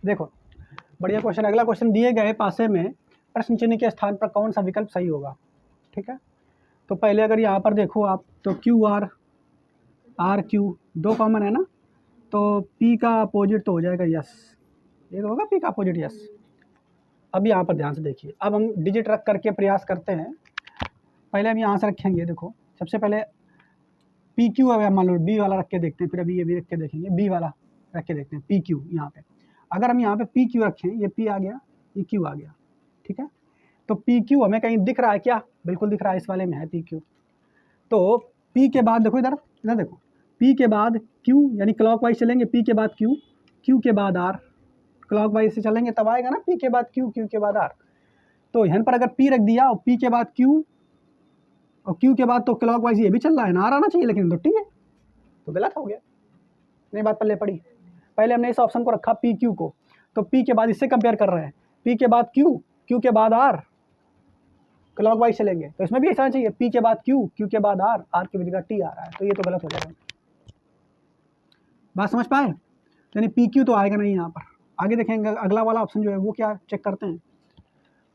देखो बढ़िया क्वेश्चन। अगला क्वेश्चन दिए गए पासे में प्रश्न चिन्ह के स्थान पर कौन सा विकल्प सही होगा? ठीक है, तो पहले अगर यहाँ पर देखो आप, तो क्यू आर, आर क्यू दो कॉमन है ना, तो पी का अपोजिट तो हो जाएगा यस, ये तो होगा पी का अपोजिट यस। अब यहाँ पर ध्यान से देखिए, अब हम डिजिट रख करके प्रयास करते हैं। पहले हम यहाँ से रखेंगे, देखो सबसे पहले पी क्यू है, मान लो बी वाला रख के देखते हैं, फिर अभी ये भी रख के देखेंगे, बी वाला रख के देखते हैं, पी क्यू। यहाँ पे अगर हम यहाँ पे पी क्यू रखें, ये पी आ गया, ये क्यू आ गया, ठीक है। तो पी क्यू हमें कहीं दिख रहा है क्या? बिल्कुल दिख रहा है, इस वाले में है पी क्यू। तो पी के बाद देखो इधर, इधर देखो, पी के बाद क्यू, यानी क्लॉकवाइज चलेंगे, पी के बाद क्यू, क्यू के बाद आर, क्लॉकवाइज से चलेंगे तब आएगा ना पी के बाद क्यू, क्यू के बाद आर। तो यहाँ पर अगर पी रख दिया और पी के बाद क्यू और क्यू के बाद, तो क्लॉकवाइज ये भी चल रहा है ना, आर आना चाहिए, लेकिन तो टी है, तो गलत हो गया। नहीं बात पल्ले पड़ी। पहले हमने इस ऑप्शन को रखा पी क्यू को, तो पी के बाद इससे कंपेयर कर रहे हैं, पी के बाद क्यू, क्यू के बाद आर, क्लॉकवाइज चलेंगे, तो इसमें भी ऐसा चाहिए पी के बाद क्यू, क्यू के बाद आर, आर की जगह टी आ रहा है, तो ये तो गलत हो जाएगा। बात समझ पाए? यानी पी क्यू तो आएगा नहीं यहाँ पर। आगे देखेंगे अगला वाला ऑप्शन जो है वो क्या चेक करते हैं।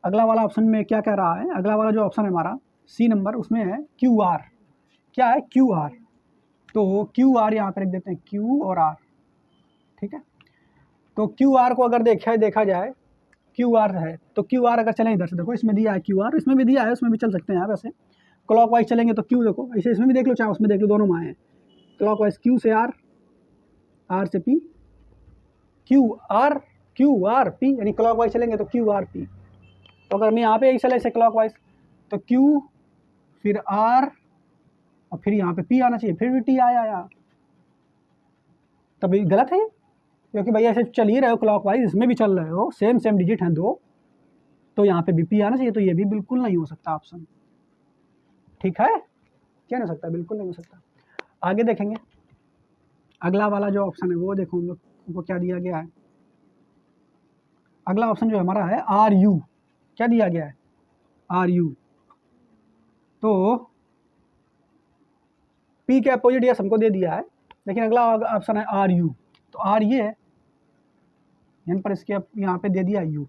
अगला वाला ऑप्शन में क्या कह रहा है? अगला वाला जो ऑप्शन है हमारा सी नंबर, उसमें है क्यू आर। क्या है? Q R. तो क्यू आर यहाँ पर रख देते हैं, क्यू और आर, ठीक है। तो क्यू आर को अगर देखा जाए, क्यू आर है, तो क्यू आर अगर चलें इधर से, देखो इसमें दिया है क्यू आर, इसमें भी दिया है, उसमें भी चल सकते हैं आप ऐसे क्लॉकवाइज चलेंगे। तो क्यू देखो ऐसे, इसमें भी देख लो, चाहे उसमें देख लो, दोनों में आए हैं क्लॉकवाइज, क्यू से आर, आर से पी, क्यू आर पी, यानी क्लॉकवाइज चलेंगे तो क्यू आर पी। तो अगर मैं यहाँ पे चले ऐसे क्लॉकवाइज, तो क्यू फिर आर और फिर यहाँ पे पी आना चाहिए, फिर भी टी आया यहाँ, तभी गलत है, क्योंकि भैया ऐसे चल ही रहे हो क्लॉकवाइज, इसमें भी चल रहे हो, सेम डिजिट हैं दो, तो यहाँ पे भी पी आना चाहिए, तो ये भी बिल्कुल नहीं हो सकता ऑप्शन। ठीक है, क्या नहीं हो सकता? बिल्कुल नहीं हो सकता। आगे देखेंगे अगला वाला जो ऑप्शन है वो देखो उनको क्या दिया गया है। अगला ऑप्शन जो हमारा है आर यू, क्या दिया गया है? R U. तो पी के अपोजिट यस हमको दे दिया है, लेकिन अगला ऑप्शन है आर यू, तो आर ये है, यहाँ पर इसके यहाँ पे दे दिया यू,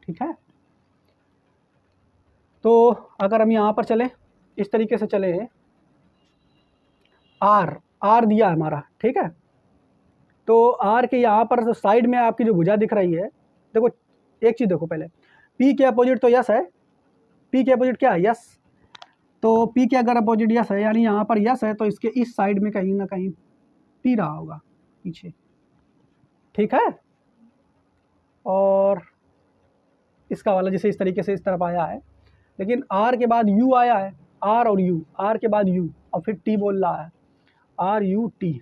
ठीक है। तो अगर हम यहाँ पर चले, इस तरीके से चले, आर दिया है हमारा, ठीक है। तो आर के यहाँ पर जो साइड में आपकी जो भुजा दिख रही है, देखो एक चीज़ देखो, पहले पी के अपोजिट तो यस है, पी के अपोजिट क्या है? यस। तो पी के अगर अपोजिट यस है, यानी यहाँ पर यस है, तो इसके इस साइड में कहीं ना कहीं पी रहा होगा पीछे, ठीक है। और इसका वाला जैसे इस तरीके से इस तरफ आया है, लेकिन आर के बाद यू आया है, आर और यू, आर के बाद यू और फिर टी बोल रहा है, R U T,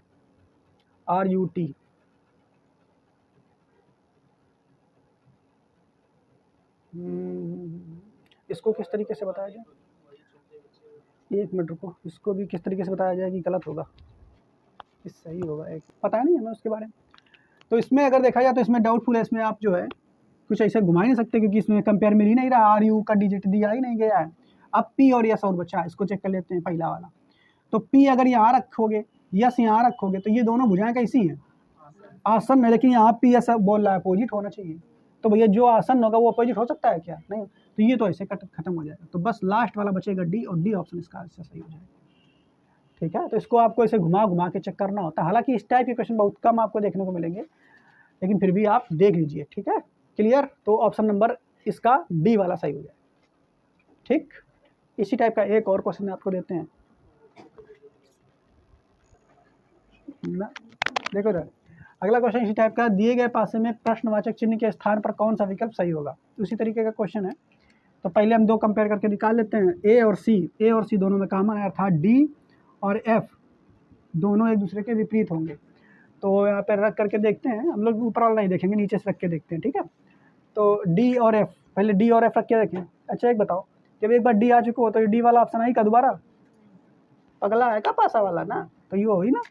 R U T. इसको किस तरीके से बताया जाए? एक मिनट रुको, इसको भी किस तरीके से बताया जाए कि गलत होगा कि सही होगा, एक पता नहीं हमें उसके बारे में। तो इसमें अगर देखा जाए तो इसमें डाउटफुल है, इसमें आप जो है कुछ ऐसे घुमा ही नहीं सकते, क्योंकि इसमें कंपेयर मिल ही नहीं रहा, आर यू का डिजिट दिया ही नहीं गया है। अब पी और यस और बचा, इसको चेक कर लेते हैं पहला वाला। तो पी अगर यहाँ रखोगे, यस यहाँ रखोगे, तो ये दोनों भुजाएं कैसी हैं? आसन है, लेकिन यहाँ पी यस बोल रहा है अपोजिट होना चाहिए, तो भैया जो आसन होगा वो अपोजिट हो सकता है क्या? नहीं, तो ये तो ऐसे खत्म हो जाएगा। तो बस लास्ट वाला बचेगा डी, और डी ऑप्शन इसका आंसर सही हो जाएगा, ठीक है। तो इसको आपको ऐसे घुमा के चेक करना होता है, हालांकि इस टाइप के क्वेश्चन बहुत कम आपको देखने को मिलेंगे, लेकिन फिर भी आप देख लीजिए, ठीक है। क्लियर? तो ऑप्शन नंबर इसका डी वाला सही हो जाए, ठीक। इसी टाइप का एक और क्वेश्चन आपको देते हैं ना, देखो इधर, अगला क्वेश्चन इसी टाइप का, दिए गए पासे में प्रश्नवाचक चिन्ह के स्थान पर कौन सा विकल्प सही होगा। उसी तरीके का क्वेश्चन है। तो पहले हम दो कंपेयर करके निकाल लेते हैं, ए और सी दोनों में कॉमन है, अर्थात डी और एफ दोनों एक दूसरे के विपरीत होंगे। तो यहाँ पर रख करके देखते हैं, हम लोग ऊपर वाला नहीं देखेंगे, नीचे से रख के देखते हैं, ठीक है। तो डी और एफ, पहले डी और एफ रख के देखें। अच्छा एक बताओ, जब एक बार डी आ चुका हो तो डी वाला ऑप्शन आई का दोबारा, अगला है का पासा वाला ना, तो ये हुई ना।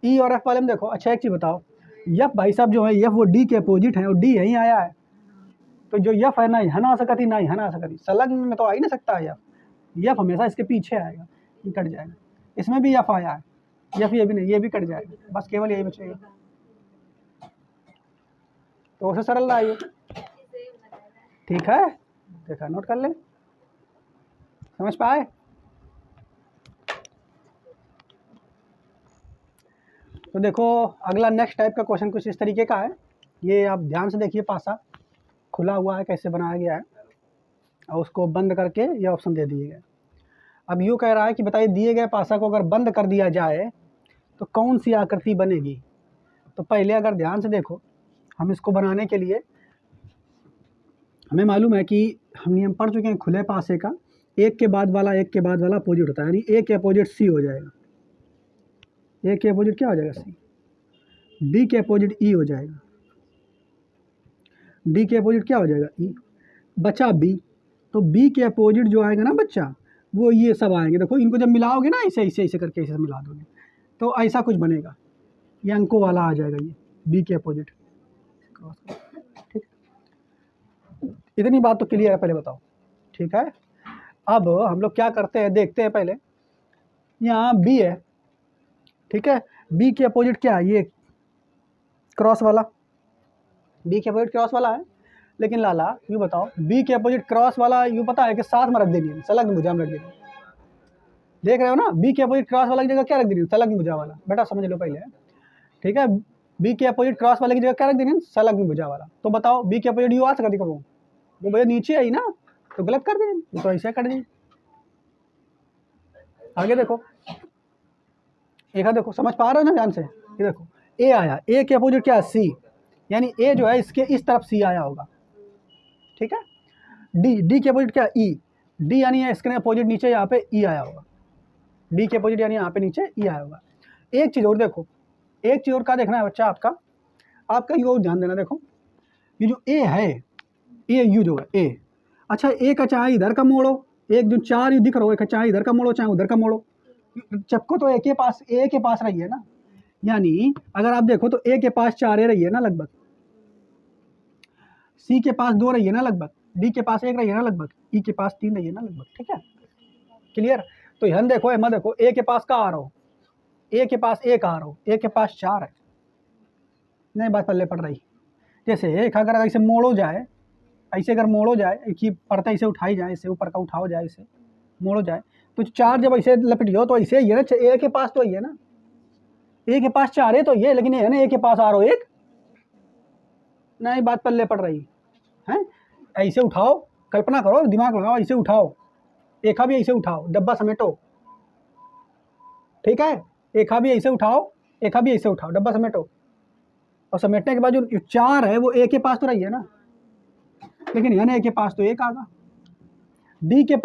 ई और एफ वाले में देखो। अच्छा एक चीज़ बताओ, यफ भाई साहब जो है, यफ वो डी के अपोजिट है और डी यहीं आया है, तो जो यफ है ना हना आ सकती, ना हना आ सकती, संलग्न में तो आ ही नहीं सकता है। यफ हमेशा इसके पीछे आएगा, ये कट जाएगा। इसमें भी यफ आया है, यफ ये भी नहीं, ये भी कट जाएगा, बस केवल यही बचेगा। तो उसे सरल रहा है, ठीक है। देखा, नोट कर ले, समझ पाए। तो देखो अगला नेक्स्ट टाइप का क्वेश्चन कुछ इस तरीके का है। ये आप ध्यान से देखिए, पासा खुला हुआ है, कैसे बनाया गया है, और उसको बंद करके ये ऑप्शन दे दिए गए। अब यूँ कह रहा है कि बताइए, दिए गए पासा को अगर बंद कर दिया जाए तो कौन सी आकृति बनेगी। तो पहले अगर ध्यान से देखो, हम इसको बनाने के लिए हमें मालूम है कि हम नियम पढ़ चुके हैं खुले पासे का, एक के बाद वाला अपोजिट होता है, यानी ए के अपोजिट सी हो जाएगा, ए के अपोजिट क्या हो जाएगा सी, डी के अपोजिट ई हो जाएगा, डी के अपोजिट क्या हो जाएगा ई, बचा बी। तो बी के अपोजिट जो आएगा ना बच्चा, वो ये सब आएंगे। देखो इनको जब मिलाओगे ना, ऐसे ऐसे ऐसे करके ऐसे मिला दोगे तो ऐसा कुछ बनेगा, ये अंकों वाला आ जाएगा, ये बी के अपोजिट। ठीक, इतनी बात तो क्लियर है, पहले बताओ, ठीक है। अब हम लोग क्या करते हैं, देखते हैं पहले, यहाँ बी है, ठीक है, बी के अपोजिट क्या है, ये क्रॉस वाला, बी के अपोजिट क्रॉस वाला है। लेकिन लाला यूँ बताओ, बी के अपोजिट क्रॉस वाला यूँ पता है कि साथ में रख देनी है, संलग्न भुजा में रख देनी है। देख रहे हो ना, बी के अपोजिट क्रॉस वाला की जगह क्या रख देनी है, संलग्न भुजा वाला। बेटा समझ लो पहले, ठीक है। बी के अपोजिट क्रॉस वाले की जगह क्या रख देनी है, संलग्न भुजा वाला। तो बताओ बी के अपोजिट यू आ सकती कब, वो भैया नीचे आई ना, तो गलत कर देनी, तो ऐसे कर दी। आगे देखो, एक देखो, समझ पा रहे हो ना ध्यान से, ये देखो ए आया, ए के अपोजिट क्या है सी, यानी ए जो है इसके इस तरफ सी आया होगा, ठीक है। डी, डी के अपोजिट क्या ई, डी यानी इसके अपोजिट नीचे यहाँ पे ई आया होगा, डी के अपोजिट यानी यहाँ पे नीचे ई आया होगा। एक चीज़ और देखो, एक चीज़ और क्या देखना है बच्चा, आपका ये और ध्यान देना। देखो ये जो ए है, ए यू जो है ए, अच्छा ए का चाहे इधर का मोड़ो, एक जो चार यू दिख रहा हो, एक चाहे इधर का मोड़ो चाहे उधर का मोड़ो, चक्को तो ए के पास रही है ना। यानी अगर आप देखो तो ए के पास 4 ए रही है ना लगभग, सी के पास 2 रही है ना लगभग, डी के पास 1 रही है ना लगभग, ई के पास 3 रही है ना लगभग, ठीक है, क्लियर। तो यहाँ देखो, एमा देखो, ए के पास का आ रहा हो, ए के पास 1 आ रहा हो, ए के पास 4 है, नहीं बात पल्ले पड़ रही। जैसे एक अगर ऐसे मोड़ो जाए, ऐसे अगर मोड़ो जाए, एक ही पड़ता ऐसे उठाई जाए, इसे ऊपर का उठाओ जाए, इसे मोड़ो जाए, तो 4 जब ऐसे लपटियो तो ऐसे ये ना, ए के पास तो ये ना, ए के पास 4 है तो ये, लेकिन ये है ना ए के पास आ रहा हो 1, नहीं बात पल्ले पड़ रही है। ऐसे उठाओ, कल्पना करो, दिमाग लगाओ, ऐसे उठाओ, एका भी ऐसे उठाओ, डब्बा समेटो, ठीक है, एका भी ऐसे उठाओ, एका भी ऐसे उठाओ, डब्बा समेटो, और समेटने के बाद जो 4 है वो ए के पास तो रही है ना, लेकिन यहाँ ए के पास तो 1 आ गया, डी के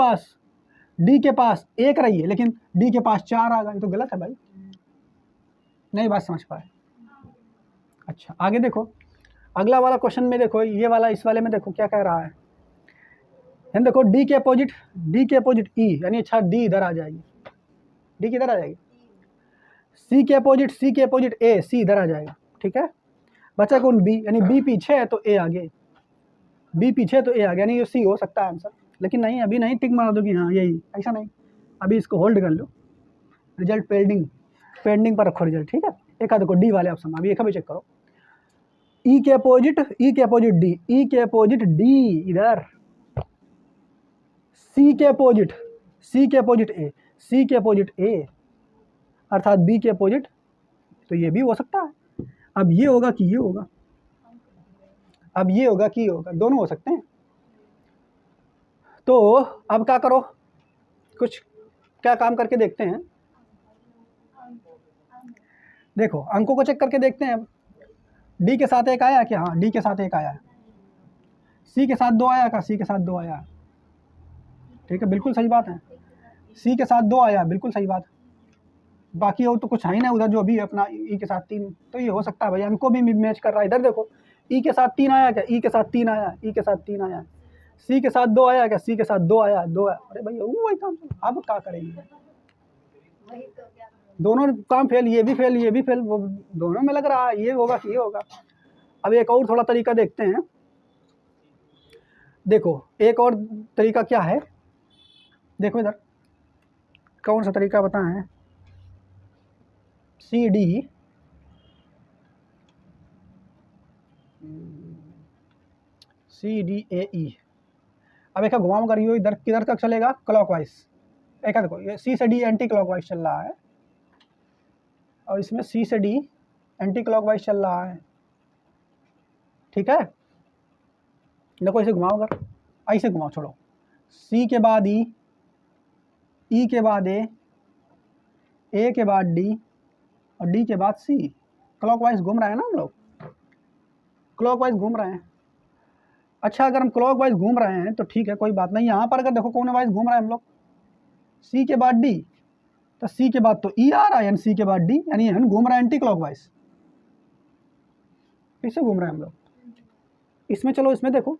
पास 1 रही है, लेकिन डी के पास 4 आ गया, ये तो गलत है भाई, नहीं बात समझ पाए। अच्छा आगे देखो, अगला वाला क्वेश्चन में देखो, ये वाला, इस वाले में देखो क्या कह रहा है, देखो डी के अपोजिट ई, यानी अच्छा डी इधर आ जाएगी, डी किधर आ जाएगी, सी के अपोजिट ए, सी इधर आ जाएगा, ठीक है। बचा कौन बी, यानी बी पीछे है तो ए आगे, बी पीछे तो ए आगे, यानी ये सी हो सकता है आंसर। लेकिन नहीं, अभी नहीं टिक मार दो कि हाँ यही, ऐसा नहीं, अभी इसको होल्ड कर लो, रिजल्ट पेंडिंग पर रखो रिजल्ट, ठीक है। एक देखो डी वाले ऑप्शन, अभी एक भी चेक करो, ई के अपोजिट डी, ई के अपोजिट डी इधर, सी के अपोजिट ए, सी के अपोजिट ए, अर्थात बी के अपोजिट, तो ये भी हो सकता है। अब ये होगा कि ये होगा, अब ये होगा कि ये होगा, दोनों हो सकते हैं। तो अब क्या करो, कुछ क्या काम करके देखते हैं। देखो अंकों को चेक करके देखते हैं। अब डी के साथ एक आया क्या? हाँ, डी के साथ एक आया। सी के साथ 2 आया क्या? सी के साथ 2 आया। ठीक है, बिल्कुल सही बात है। सी के साथ 2 आया, बिल्कुल सही बात। बाकी और तो कुछ है ही ना उधर, जो भी है अपना ई के साथ 3, तो ये हो सकता है भाई अंकों भी मैच कर रहा है। इधर देखो ई के साथ 3 आया क्या? ई के साथ 3 आया, ई के साथ 3 आया। सी के साथ 2 आया क्या? सी के साथ 2 आया, 2 आया। अरे भाई वही काम, अब क्या करेंगे? दोनों काम फेल, ये भी फेल, ये भी फेल, वो दोनों में लग रहा है ये होगा कि ये होगा। अब एक और थोड़ा तरीका देखते हैं। देखो एक और तरीका क्या है, देखो इधर कौन सा तरीका बताएं। सी डी ए ई। अब एक घुमाऊं कर यो इधर किधर तक चलेगा? क्लॉकवाइज। एक देखो ये सी से डी एंटी क्लॉकवाइज चल रहा है, और इसमें सी से डी एंटी क्लॉकवाइज चल रहा है। ठीक है, देखो इसे घुमाओ कर, ऐसे घुमाओ, छोड़ो। सी के बाद ई के बाद ए के बाद डी, और डी के बाद सी। क्लॉकवाइज घूम रहे हैं ना हम लोग, क्लॉकवाइज घूम रहे हैं। अच्छा, अगर हम क्लॉकवाइज घूम रहे हैं तो ठीक है, कोई बात नहीं। यहाँ पर अगर देखो कौन वाइज घूम रहे हैं हम लोग, सी के बाद डी, तो सी के बाद तो ई आ रहा है, यानी सी के बाद डी, यानी हम घूम रहे हैं एंटी क्लॉकवाइज। कैसे घूम रहे हैं हम लोग? इसमें चलो, इसमें देखो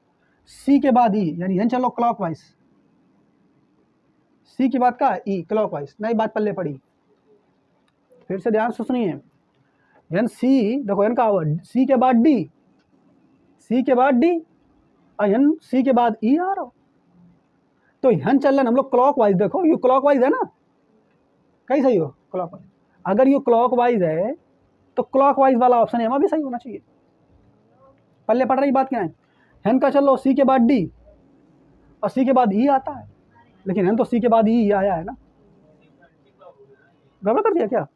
सी के बाद ई, यानी हम चलो क्लॉकवाइज। सी के बाद का ई, क्लॉकवाइज। नई बात पल्ले पड़ी, फिर से ध्यान से सुनिए। यानी सी देखो, यानी का सी के बाद डी, सी के बाद डी, और यानी सी के बाद ई आ रहा, तो यहाँ चल रहे हैं हम लोग क्लॉकवाइज। देखो ये क्लॉकवाइज है ना, कहीं सही हो क्लॉकवाइज। अगर ये क्लॉकवाइज है तो क्लॉकवाइज वाला ऑप्शन यहाँ भी सही होना चाहिए। पल्ले पड़ रही बात क्या है? हेन का चलो सी के बाद डी और सी के बाद ई आता है, लेकिन हेन तो सी के बाद ई आया है ना, गड़बड़ कर दिया क्या?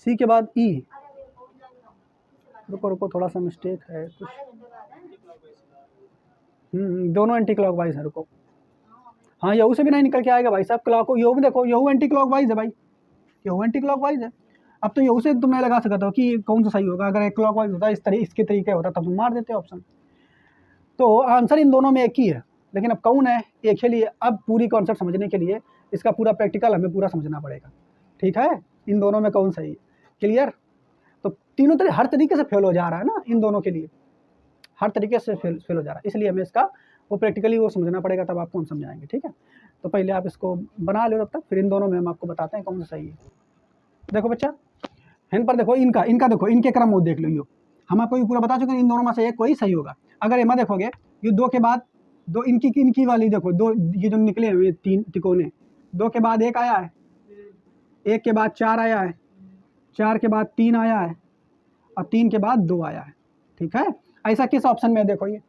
सी के बाद ई, रुको रुको, थोड़ा सा मिस्टेक है कुछ। दोनों एंटी क्लॉकवाइज है, रुको। हाँ, यहू से भी नहीं निकल के आएगा भाई साहब। क्लॉक यहू में देखो, यहू एंटी क्लॉकवाइज है भाई, यहू एंटी क्लॉकवाइज है। अब तो यहू से तुम नहीं लगा सकते हो कि कौन सा सही होगा। अगर एक क्लॉकवाइज होता, इसके तरीके होता, तब तुम मार देते ऑप्शन। तो आंसर इन दोनों में एक ही है, लेकिन अब कौन है एक के लिए, अब पूरी कॉन्सेप्ट समझने के लिए इसका पूरा प्रैक्टिकल हमें पूरा समझना पड़ेगा। ठीक है, इन दोनों में कौन सही है, क्लियर? तो तीनों तरह हर तरीके से फेल हो जा रहा है ना, इन दोनों के लिए हर तरीके से फेल हो जा रहा है, इसलिए हमें इसका वो प्रैक्टिकली वो समझना पड़ेगा, तब आपको हम समझाएंगे। ठीक है, तो पहले आप इसको बना लो तब तक, फिर इन दोनों में हम आपको बताते हैं कौन सा सही है। देखो बच्चा, इन पर देखो, इनका देखो, इनके क्रम वो देख लो। यो हम आपको ये पूरा बता चुके हैं, इन दोनों में से एक कोई सही होगा। अगर इमा देखोगे, ये 2 के बाद 2, इनकी वाली देखो, 2 ये जो निकले हुए 3 तिकोने, 2 के बाद 1 आया है, 1 के बाद 4 आया है, 4 के बाद 3 आया है, और 3 के बाद 2 आया है। ठीक है, ऐसा किस ऑप्शन में? देखो ये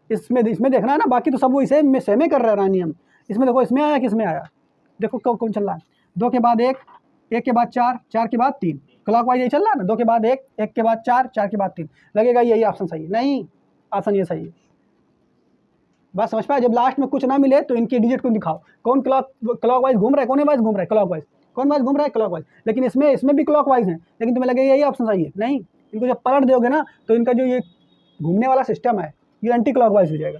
इसमें देखना है ना, बाकी तो सब वो इसे में सेम कर रहा है रानी हम। इसमें देखो, इसमें आया, किसमें आया, देखो कौन चल रहा है। 2 के बाद 1, 1 के बाद 4, 4 के बाद 3, क्लॉकवाइज यही चल रहा है ना। 2 के बाद 1, 1 के बाद 4, 4 के बाद 3, लगेगा यही ऑप्शन सही है। नहीं, ऑप्शन ये सही है। बात समझ पाए? जब लास्ट में कुछ ना मिले तो इनके डिजिट को दिखाओ, कौन क्लॉकवाइज घूम रहा है, कौन वाइज घूम रहा है, क्लॉकवाइज, कौन वाइज घूम रहा है, क्लॉकवाइज। लेकिन इसमें भी क्लॉकवाइज है, लेकिन तुम्हें लगेगा यही ऑप्शन सही है। नहीं, इनको जब पलट दोगे ना, तो इनका जो ये घूमने वाला सिस्टम है ये एंटी क्लॉकवाइज हो जाएगा।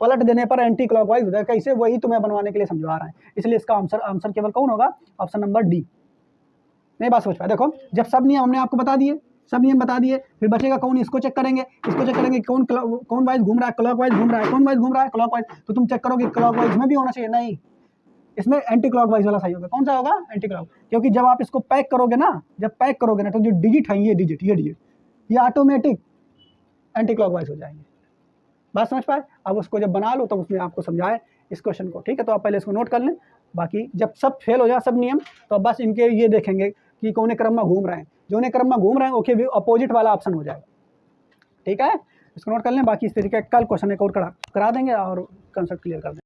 पलट देने पर एंटी क्लॉकवाइज हो जाएगा। कैसे? वही तुम्हें बनवाने के लिए समझा रहा है, इसलिए इसका आंसर केवल कौन होगा? Option number D. नहीं बात समझ पाए? देखो, जब सब नियम हमने आपको बता दिए, सब नियम बता दिए, फिर बचेगा कौन? इसको चेक करेंगे, कौन वाइज घूम रहा है, क्लॉकवाइज घूम रहा है, कौन वाइज घूम रहा है, क्लॉकवाइज। तो तुम चेक करोगे क्लॉकवाइज में भी होना चाहिए। नहीं, इसमें एंटी क्लॉकवाइज वाला सही होगा। कौन सा होगा? Anti clock. क्योंकि जब आप इसको पैक करोगे ना, तो जो डिजिट है, ये डिजिट ये ऑटोमेटिक एंटी क्लॉकवाइज हो जाएंगे। बात समझ पाए? अब उसको जब बना लो तो उसमें आपको समझाए इस क्वेश्चन को। ठीक है, तो आप पहले इसको नोट कर लें। बाकी जब सब फेल हो जाए सब नियम, तो बस इनके ये देखेंगे कि कौन क्रम में घूम रहे हैं। जो ने क्रम में घूम रहे हैं ओके, भी अपोजिट वाला ऑप्शन हो जाएगा। ठीक है, इसको नोट कर लें। बाकी इस तरीके कल क्वेश्चन एक और करा देंगे और कंसेप्ट क्लियर कर देंगे।